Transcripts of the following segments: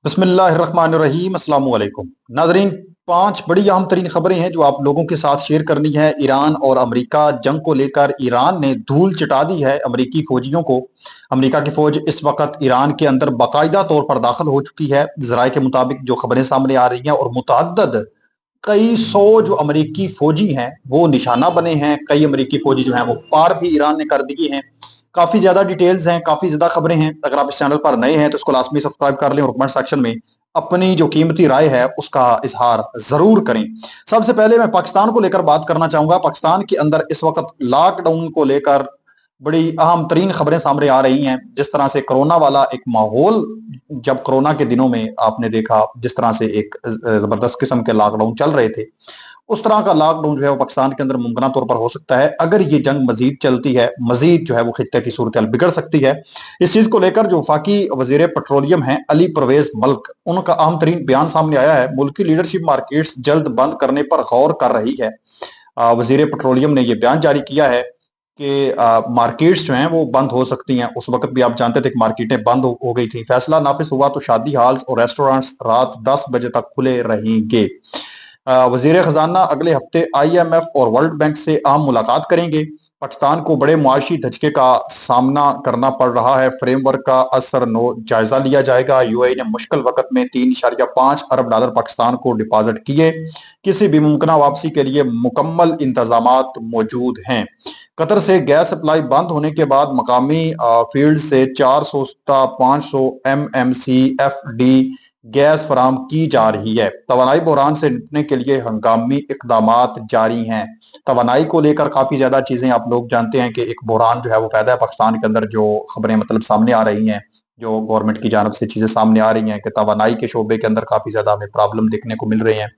बिस्मिल्लाहिर्रहमानिर्रहीम अस्सलाम वालेकुम नाजरीन। पांच बड़ी अहम तरीन खबरें हैं जो आप लोगों के साथ शेयर करनी है। ईरान और अमेरिका जंग को लेकर ईरान ने धूल चटा दी है अमेरिकी फौजियों को। अमेरिका की फौज इस वक्त ईरान के अंदर बाकायदा तौर पर दाखिल हो चुकी है। जराये के मुताबिक जो खबरें सामने आ रही हैं, और मुतअद्दद कई सौ जो अमेरिकी फौजी हैं वो निशाना बने हैं। कई अमेरिकी फौजी जो हैं वो पार भी ईरान ने कर दिए हैं। काफी ज्यादा डिटेल्स हैं, काफी ज्यादा खबरें हैं। अगर आप इस चैनल पर नए हैं तो इसको लाजमी सब्सक्राइब कर लें और कमेंट सेक्शन में अपनी जो कीमती राय है उसका इजहार जरूर करें। सबसे पहले मैं पाकिस्तान को लेकर बात करना चाहूंगा। पाकिस्तान के अंदर इस वक्त लॉकडाउन को लेकर बड़ी अहम तरीन खबरें सामने आ रही हैं। जिस तरह से कोरोना वाला एक माहौल, जब कोरोना के दिनों में आपने देखा जिस तरह से एक जबरदस्त किस्म के लॉकडाउन चल रहे थे, उस तरह का लॉकडाउन जो है वो पाकिस्तान के अंदर मुमकिन तौर पर हो सकता है। अगर ये जंग मजीद चलती है, मजीद जो है वो खित्ते की सूरत बिगड़ सकती है। इस चीज को लेकर जो वफाकी वजीर पेट्रोलियम है अली परवेज मल्क, उनका अहम तरीन बयान सामने आया है। मुल्की लीडरशिप मार्केट्स जल्द बंद करने पर गौर कर रही है। वजीर पेट्रोलियम ने यह बयान जारी किया है कि मार्केट्स जो हैं वो बंद हो सकती हैं। उस वक्त भी आप जानते थे कि मार्केटें बंद हो गई थी। फैसला नाफिज हुआ तो शादी हॉल्स और रेस्टोरेंट्स रात 10 बजे तक खुले रहेंगे। वजीर खजाना अगले हफ्ते IMF और वर्ल्ड बैंक से आम मुलाकात करेंगे। पाकिस्तान को बड़े मुआशी धचके का सामना करना पड़ रहा है। फ्रेमवर्क का असर नो जायजा लिया जाएगा। UAE ने मुश्किल वक्त में 3.5 अरब डॉलर पाकिस्तान को डिपॉजिट किए। किसी भी मुमकिन वापसी के लिए मुकम्मल इंतजामात मौजूद हैं। कतर से गैस सप्लाई बंद होने के बाद मकामी फील्ड से 400 से 500 MMCFD गैस फराम की जा रही है। तवानाई बहरान से निपटने के लिए हंगामी इकदामात जारी हैं। तवानाई को लेकर काफी ज्यादा चीजें आप लोग जानते हैं कि एक बहरान जो है वो पैदा है पाकिस्तान के अंदर। जो खबरें मतलब सामने आ रही हैं, जो गवर्नमेंट की जानब से चीजें सामने आ रही हैं कि तवानाई के शोबे के अंदर काफी ज्यादा हमें प्रॉब्लम देखने को मिल रही हैं।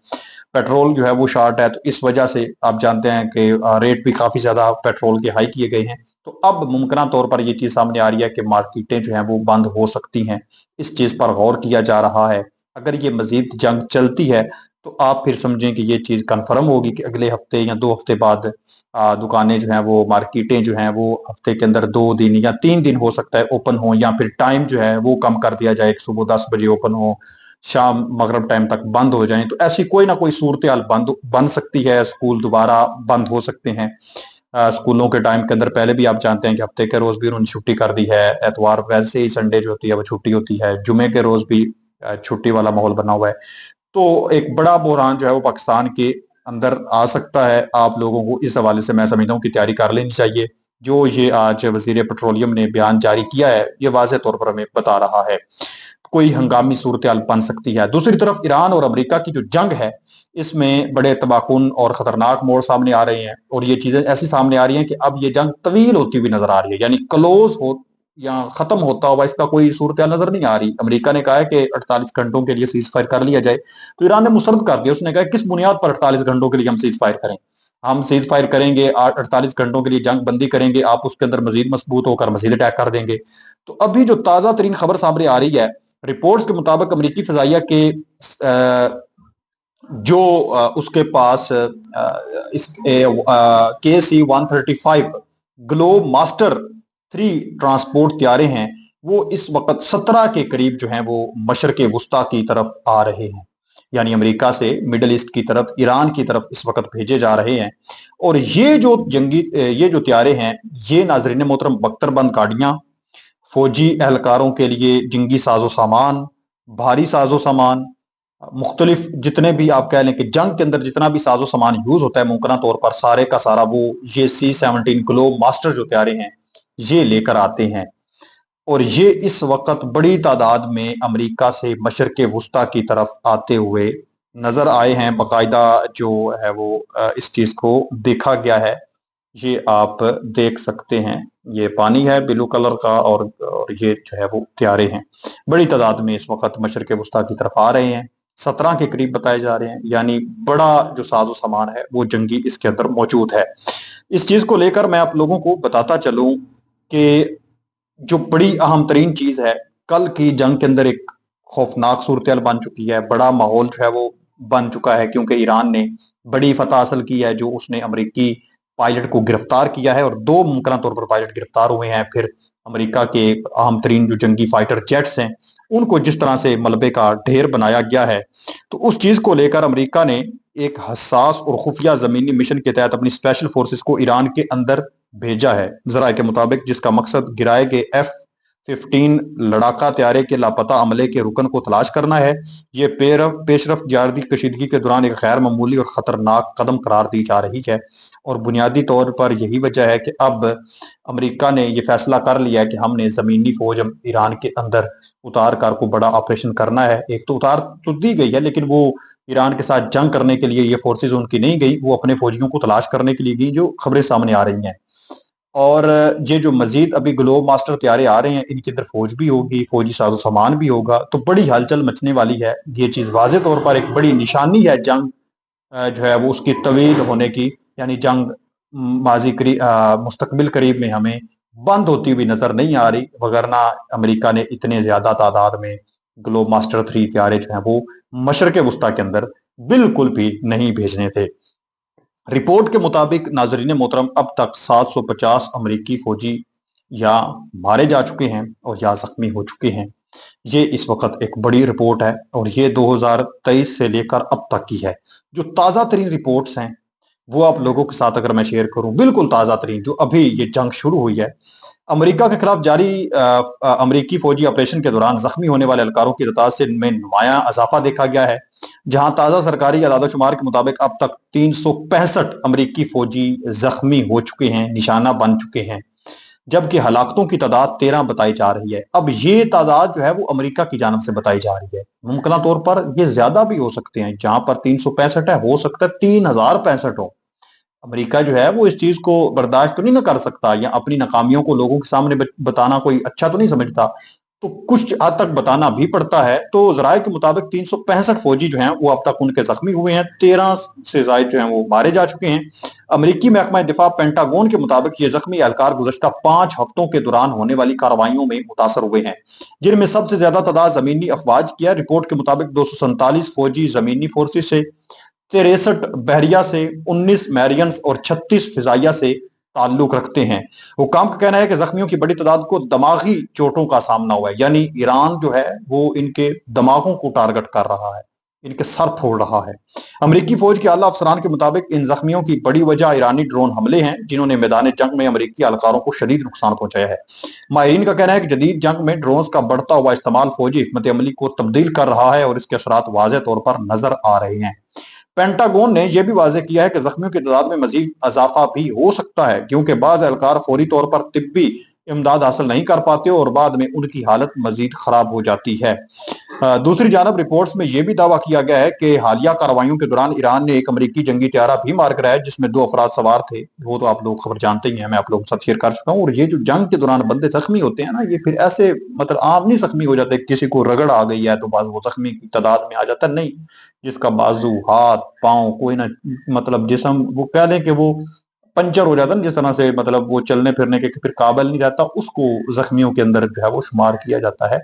पेट्रोल जो है वो शार्ट है, तो इस वजह से आप जानते हैं कि रेट भी काफी ज्यादा पेट्रोल के हाई किए गए हैं। तो अब मुमकिन तौर पर यह चीज सामने आ रही है कि मार्केटें जो हैं वो बंद हो सकती हैं। इस चीज पर गौर किया जा रहा है। अगर ये मजीद जंग चलती है तो आप फिर समझें कि ये चीज कंफर्म होगी कि अगले हफ्ते या 2 हफ्ते बाद दुकानें जो हैं वो, मार्केटें जो हैं वो हफ्ते के अंदर 2 दिन या 3 दिन हो सकता है ओपन हो, या फिर टाइम जो है वो कम कर दिया जाए। सुबह 10 बजे ओपन हो, शाम मगरब टाइम तक बंद हो जाए। तो ऐसी कोई ना कोई सूरत हाल बन सकती है। स्कूल दोबारा बंद हो सकते हैं। स्कूलों के टाइम के अंदर पहले भी आप जानते हैं कि हफ्ते के रोज भी उन्होंने छुट्टी कर दी है। एतवार वैसे ही संडे जो होती है वो छुट्टी होती है। जुमे के रोज भी छुट्टी वाला माहौल बना हुआ है। तो एक बड़ा बहरान जो है वो पाकिस्तान के अंदर आ सकता है। आप लोगों को इस हवाले से मैं समझता हूँ कि तैयारी कर लेनी चाहिए। जो ये आज वजीर पेट्रोलियम ने बयान जारी किया है ये वाज़ेह तौर पर हमें बता रहा है कोई हंगामी सूरत हाल बन सकती है। दूसरी तरफ ईरान और अमेरिका की जो जंग है इसमें बड़े तबाहकुन और खतरनाक मोड़ सामने आ रहे हैं। और ये चीजें ऐसी सामने आ रही हैं कि अब ये जंग तवील होती हुई नजर आ रही है, यानी क्लोज हो या खत्म होता हुआ इसका कोई सूरत हाल नजर नहीं आ रही। अमेरिका ने कहा है कि 48 घंटों के लिए सीज फायर कर लिया जाए, तो ईरान ने मुस्तरद कर दिया। उसने कहा किस बुनियाद पर 48 घंटों के लिए हम सीज फायर करें? हम सीज फायर करेंगे, 48 घंटों के लिए जंग बंदी करेंगे, आप उसके अंदर मजीद मजबूत होकर मजीद अटैक कर देंगे। तो अभी जो ताजा तरीन खबर सामने आ रही है, रिपोर्ट्स के मुताबिक अमेरिकी फजाइया के जो उसके पास इस KC-135 ग्लोब मास्टर 3 ट्रांसपोर्ट त्यारे हैं, वो इस वक्त 17 के करीब जो हैं वो मशरक वस्ता की तरफ आ रहे हैं। यानी अमेरिका से मिडल ईस्ट की तरफ, ईरान की तरफ इस वक्त भेजे जा रहे हैं। और ये जो त्यारे हैं ये नाजरीन मोहतरम बख्तरबंद गाड़ियां, फौजी एहलकारों के लिए जंगी साजो सामान, भारी साजो सामान, मुख्तलिफ जितने भी आप कह लें कि जंग के अंदर जितना भी साजो सामान यूज होता है मुमकिन तौर पर सारे का सारा वो ये C-17 ग्लोब मास्टर जो त्यारे हैं ये लेकर आते हैं। और ये इस वक्त बड़ी तादाद में अमेरिका से मशरक वस्ता की तरफ आते हुए नजर आए हैं। बाकायदा जो है वो इस चीज को देखा गया है। ये आप देख सकते हैं, ये पानी है ब्लू कलर का, और ये जो है वो त्यारे हैं बड़ी तादाद में इस वक्त मशरक वस्ता की तरफ आ रहे हैं। 17 के करीब बताए जा रहे हैं। यानी बड़ा जो साजो सामान है वो जंगी इसके अंदर मौजूद है। इस चीज को लेकर मैं आप लोगों को बताता चलूं कि जो बड़ी अहम तरीन चीज है, कल की जंग के अंदर एक खौफनाक सूरत बन चुकी है। बड़ा माहौल जो है वो बन चुका है, क्योंकि ईरान ने बड़ी फतह हासिल की है। जो उसने अमेरिकी पायलट को गिरफ्तार किया है, और 2 मुमकिन तौर पर पायलट गिरफ्तार हुए हैं। फिर अमेरिका के अहम तरीन जो जंगी फाइटर जेट्स हैं उनको जिस तरह से मलबे का ढेर बनाया गया है, तो उस चीज को लेकर अमेरिका ने एक हसास और खुफिया जमीनी मिशन के तहत अपनी स्पेशल फोर्सेस को ईरान के अंदर भेजा है, जराये के मुताबिक, जिसका मकसद गिराए गए F-15 लड़ाका त्यारे के लापता अमले के रुकन को तलाश करना है। ये पेशरफ जारी कशीदगी के दौरान एक गैर मामूली और खतरनाक कदम करार दी जा रही है, और बुनियादी तौर पर यही वजह है कि अब अमेरिका ने यह फैसला कर लिया है कि हमने जमीनी फौज ईरान के अंदर उतार कर को बड़ा ऑपरेशन करना है। एक तो उतार तो दी गई है, लेकिन वो ईरान के साथ जंग करने के लिए ये फोर्सेज उनकी नहीं गई, वो अपने फौजियों को तलाश करने के लिए गई, जो खबरें सामने आ रही हैं। और ये जो मजीद अभी ग्लोब मास्टर तैयारे आ रहे हैं, इनके अंदर फौज भी होगी, फौजी साजो सामान भी होगा, तो बड़ी हलचल मचने वाली है। ये चीज वाज़े तौर पर एक बड़ी निशानी है जंग जो है वो उसकी तवील होने की, यानी जंग मुस्तकबिल करीब में हमें बंद होती हुई नजर नहीं आ रही, वगरना अमेरिका ने इतने ज्यादा तादाद में ग्लोब मास्टर 3 तैयारे जो है वो मशरक वस्ता के अंदर बिल्कुल भी नहीं भेजने थे। रिपोर्ट के मुताबिक नाजरीन मोहतरम, अब तक 750 अमरीकी फौजी या मारे जा चुके हैं और या जख्मी हो चुके हैं। ये इस वक्त एक बड़ी रिपोर्ट है, और ये 2023 से लेकर अब तक की है। जो ताज़ा तरीन रिपोर्ट्स हैं वो आप लोगों के साथ अगर मैं शेयर करूं, बिल्कुल ताज़ा तरीन, जो अभी ये जंग शुरू हुई है, अमेरिका के खिलाफ जारी अमरीकी फौजी ऑपरेशन के दौरान जख्मी होने वाले एहलकारों की तादाद से में नुमाया इजाफा देखा गया है, जहां ताज़ा सरकारी आदादोशुमार के मुताबिक अब तक 365 अमरीकी फौजी जख्मी हो चुके हैं, निशाना बन चुके हैं, जबकि हलाकतों की तादाद 13 बताई जा रही है। अब ये तादाद जो है वो अमेरिका की जानब से बताई जा रही है, मुमकिन तौर पर ये ज्यादा भी हो सकते हैं, जहां पर 365 है, हो सकता है 3065 हो। अमेरिका जो है वो इस चीज को बर्दाश्त तो नहीं ना कर सकता, या अपनी नाकामियों को लोगों के सामने बताना कोई अच्छा तो नहीं समझता, तो कुछ हद तक बताना भी पड़ता है। तो जराये के मुताबिक 365 फौजी जो हैं वो अब तक उनके जख्मी हुए हैं, 13 से ज्यादा जो हैं वो मारे जा चुके हैं। अमेरिकी महकमा दिफा पेंटागन के मुताबिक ये जख्मी एहलकार गुज़श्ता 5 हफ्तों के दौरान होने वाली कार्रवाइयों में मुतासर हुए हैं, जिनमें सबसे ज्यादा तादाद जमीनी अफवाज की है। रिपोर्ट के मुताबिक 247 फौजी जमीनी फोर्सेस से, 63 बहरिया से, 19 मैरियंस और 36 फिजाइया से ताल्लुक रखते हैं। हुकाम का कहना है कि जख्मियों की बड़ी तादाद को दमागी चोटों का सामना हुआ है, यानी ईरान जो है वो इनके दिमागों को टारगेट कर रहा है, इनके सर फोड़ रहा है। अमरीकी फौज के आला अफसरान के मुताबिक इन जख्मियों की बड़ी वजह ईरानी ड्रोन हमले हैं, जिन्होंने मैदान जंग में अमरीकी एहलकारों को शदीद नुकसान पहुंचाया है। माहिरीन का कहना है कि जदीद जंग में ड्रोन का बढ़ता हुआ इस्तेमाल फौजी हिकमत अमली को तब्दील कर रहा है, और इसके असरात वाज़ेह तौर पर नजर आ रहे हैं। पेंटागन ने यह भी वाज़ेह किया है कि जख्मियों की तादाद में मजीद इजाफा भी हो सकता है, क्योंकि बाज़ एहलकार फौरी तौर पर तिब्बी इमदाद हासिल नहीं कर पाते और बाद में उनकी हालत मजीद खराब हो जाती है। दूसरी जानब रिपोर्ट्स में यह भी दावा किया गया है कि हालिया कार्रवाइयों के दौरान ईरान ने एक अमरीकी जंगी त्यारा भी मार गिराया, जिसमें 2 अफराद सवार थे। वो तो आप लोग खबर जानते ही हैं, मैं आप लोगों के साथ शेयर कर चुका हूँ। और ये जो जंग के दौरान बंदे जख्मी होते हैं ना, ये फिर ऐसे मतलब आम नहीं जख्मी हो जाते, किसी को रगड़ आ गई है तो बस वो जख्मी की तादाद में आ जाता नहीं। जिसका बाजू, हाथ, पाँव, कोई ना मतलब जिसम, वो कह लें कि वो पंचर हो जाता है, जिस तरह से मतलब वो चलने फिरने के फिर काबिल नहीं रहता, उसको जख्मियों के अंदर जो है वो शुमार किया जाता है।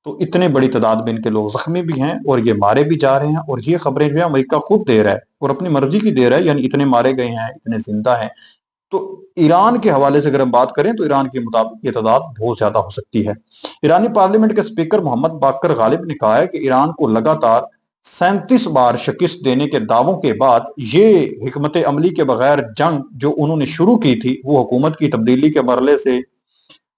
तो इतने बड़ी तादाद में इनके लोग जख्मी भी हैं और ये मारे भी जा रहे हैं, और ये खबरें जो है अमेरिका खुद दे रहा है और अपनी मर्जी की दे रहा है, यानी इतने मारे गए हैं, इतने जिंदा हैं। तो ईरान के हवाले से अगर हम बात करें तो ईरान के मुताबिक ये तादाद बहुत ज्यादा हो सकती है। ईरानी पार्लियामेंट के स्पीकर मोहम्मद बाकर गालिब ने कहा है कि ईरान को लगातार 37 बार शिकस्त देने के दावों के बाद ये हिकमत अमली के बगैर जंग जो उन्होंने शुरू की थी, वो हुकूमत की तब्दीली के मरले से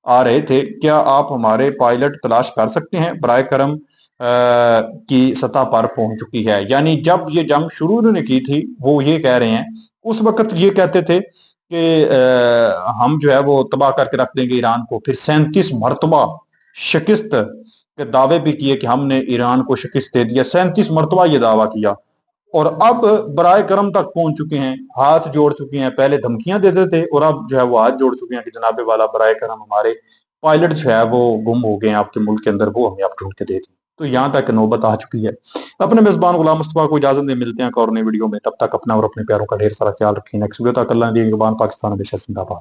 आ रहे थे। क्या आप हमारे पायलट तलाश कर सकते हैं? बराए करम की सतह पर पहुंच चुकी है। यानी जब ये जंग शुरू उन्होंने की थी, वो ये कह रहे हैं, उस वक्त ये कहते थे कि हम जो है वो तबाह करके रख देंगे ईरान को। फिर 37 मरतबा शिकस्त के दावे भी किए कि हमने ईरान को शिकस्त दे दिया, 37 मरतबा ये दावा किया, और अब बराए करम तक पहुंच चुके हैं, हाथ जोड़ चुके हैं। पहले धमकियां देते थे और अब जो है वो हाथ जोड़ चुके हैं कि जनाबे वाला बराए करम हमारे पायलट जो है वो गुम हो गए हैं आपके मुल्क के अंदर, वो हमें आप ढूंढ के दे दें। तो यहाँ तक नौबत आ चुकी है। अपने मेजबान गुलाम मुस्तफा को इजाजत दे, मिलते हैं एक और नई वीडियो में। तब तक अपना और अपने प्यारों का ढेर सारा ख्याल रखें। नेक्स्ट वीडियो तक अल्लाह ने दी, पाकिस्तान हमेशा जिंदाबाद।